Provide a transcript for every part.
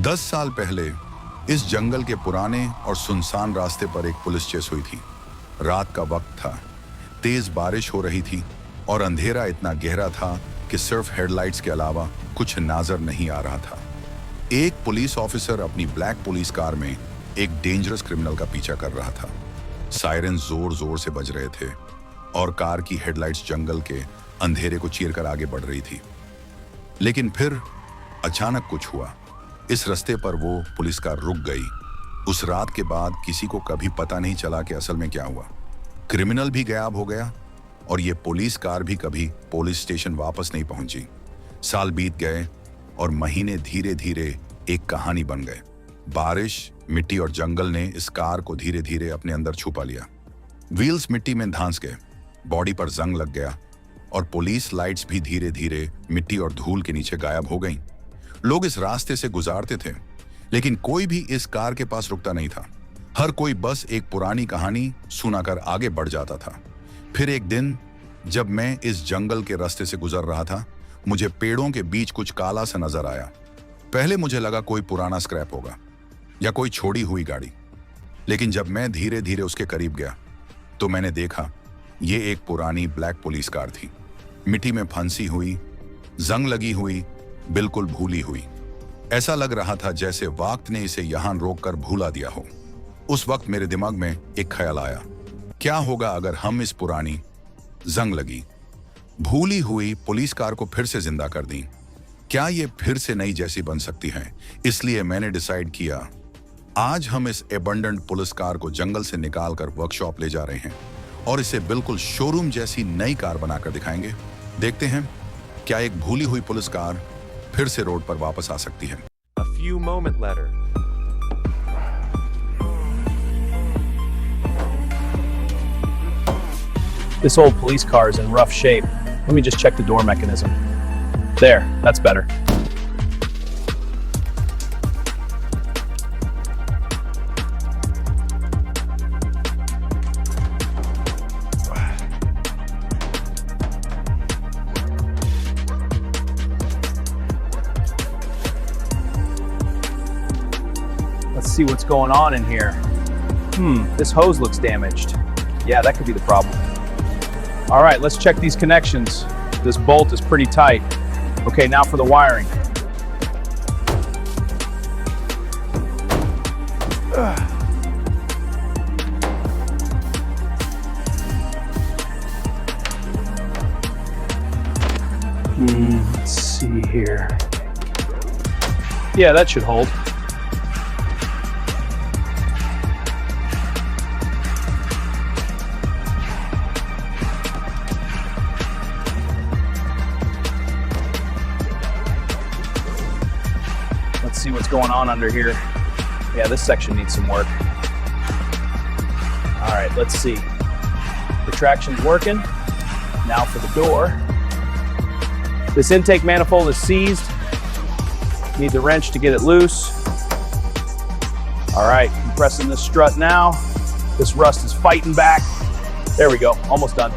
10 साल पहले इस जंगल के पुराने और सुनसान रास्ते पर एक पुलिस चेस हुई थी। रात का वक्त था, तेज बारिश हो रही थी और अंधेरा इतना गहरा था कि सिर्फ हेडलाइट्स के अलावा कुछ नजर नहीं आ रहा था। एक पुलिस ऑफिसर अपनी ब्लैक पुलिस कार में एक डेंजरस क्रिमिनल का पीछा कर रहा था। सायरन जोर जोर से बज रहे थे और कार की हेडलाइट्स जंगल के अंधेरे को चीरकर आगे बढ़ रही थी। लेकिन फिर अचानक कुछ हुआ। इस रास्ते पर वो पुलिस कार रुक गई। उस रात के बाद किसी को कभी पता नहीं चला कि असल में क्या हुआ। क्रिमिनल भी गायब हो गया और ये पुलिस कार भी कभी पुलिस स्टेशन वापस नहीं पहुंची। साल बीत गए और महीने धीरे धीरे एक कहानी बन गए। बारिश, मिट्टी और जंगल ने इस कार को धीरे धीरे अपने अंदर छुपा लिया। व्हील्स मिट्टी में धंस गए, बॉडी पर जंग लग गया और पुलिस लाइट्स भी धीरे धीरे मिट्टी और धूल के नीचे गायब हो गईं। लोग इस रास्ते से गुजारते थे, लेकिन कोई भी इस कार के पास रुकता नहीं था। हर कोई बस एक पुरानी कहानी सुनाकर आगे बढ़ जाता था। फिर एक दिन जब मैं इस जंगल के रास्ते से गुजर रहा था, मुझे पेड़ों के बीच कुछ काला सा नजर आया। पहले मुझे लगा कोई पुराना स्क्रैप होगा या कोई छोड़ी हुई गाड़ी, लेकिन जब मैं धीरे धीरे उसके करीब गया तो मैंने देखा ये एक पुरानी ब्लैक पुलिस कार थी। मिट्टी में फंसी हुई, जंग लगी हुई, बिल्कुल भूली हुई। ऐसा लग रहा था जैसे वक्त ने इसे यहां रोककर भूला दिया हो। उस वक्त मेरे दिमाग में एक ख्याल आया, क्या होगा अगर हम इस पुरानी, जंग लगी, भूली हुई पुलिस कार को फिर से जिंदा कर दी? क्या ये फिर से नई जैसी बन सकती है? इसलिए मैंने डिसाइड किया, आज हम इस एबंडेंट पुलिस कार को जंगल से निकाल कर वर्कशॉप ले जा रहे हैं और इसे बिल्कुल शोरूम जैसी नई कार बनाकर दिखाएंगे। देखते हैं क्या एक भूली हुई पुलिस कार फिर से रोड पर वापस आ सकती है। A few moments later. This old police car is in rough shape. Let me just check the door mechanism. There, that's better. Let's see what's going on in here. This hose looks damaged. Yeah, that could be the problem. All right, let's check these connections. This bolt is pretty tight. Okay, now for the wiring. Let's see here. Yeah, that should hold. Let's see what's going on under here. Yeah, this section needs some work. All right, let's see. The traction's working. Now for the door. This intake manifold is seized. Need the wrench to get it loose. All right, compressing this strut now. This rust is fighting back. There we go, almost done.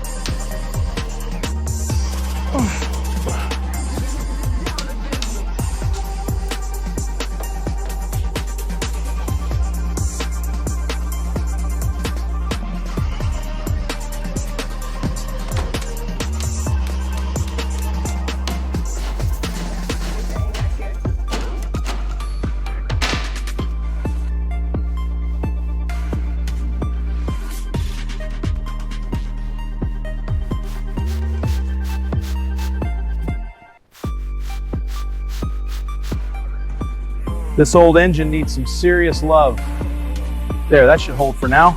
This old engine needs some serious love. There, that should hold for now.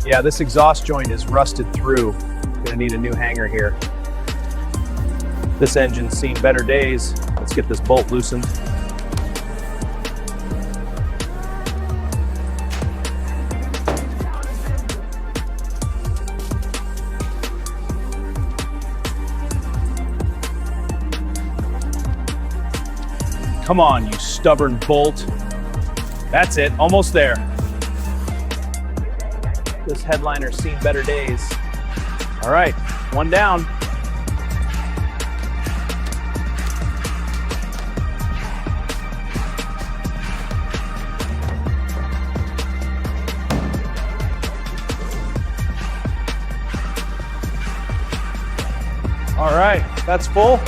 Yeah, this exhaust joint is rusted through. Gonna need a new hanger here. This engine's seen better days. Let's get this bolt loosened. Come on, you stubborn bolt. That's it, almost there. This headliner's seen better days. All right, one down. All right, that's full.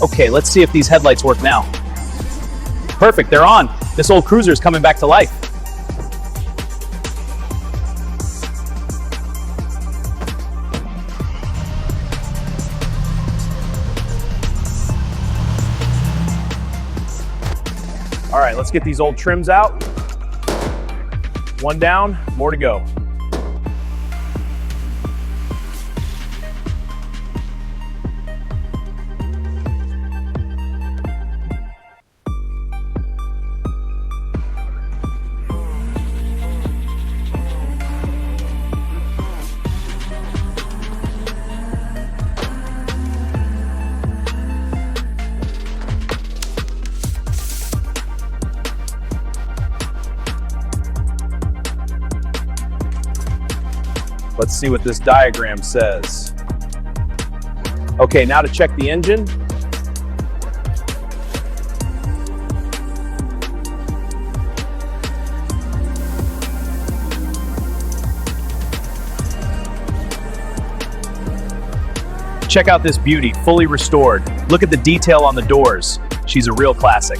Okay, let's see if these headlights work now. Perfect, they're on. This old cruiser's coming back to life. All right, let's get these old trims out. One down, more to go. Let's see what this diagram says. Okay, now to check the engine. Check out this beauty, fully restored. Look at the detail on the doors. She's a real classic.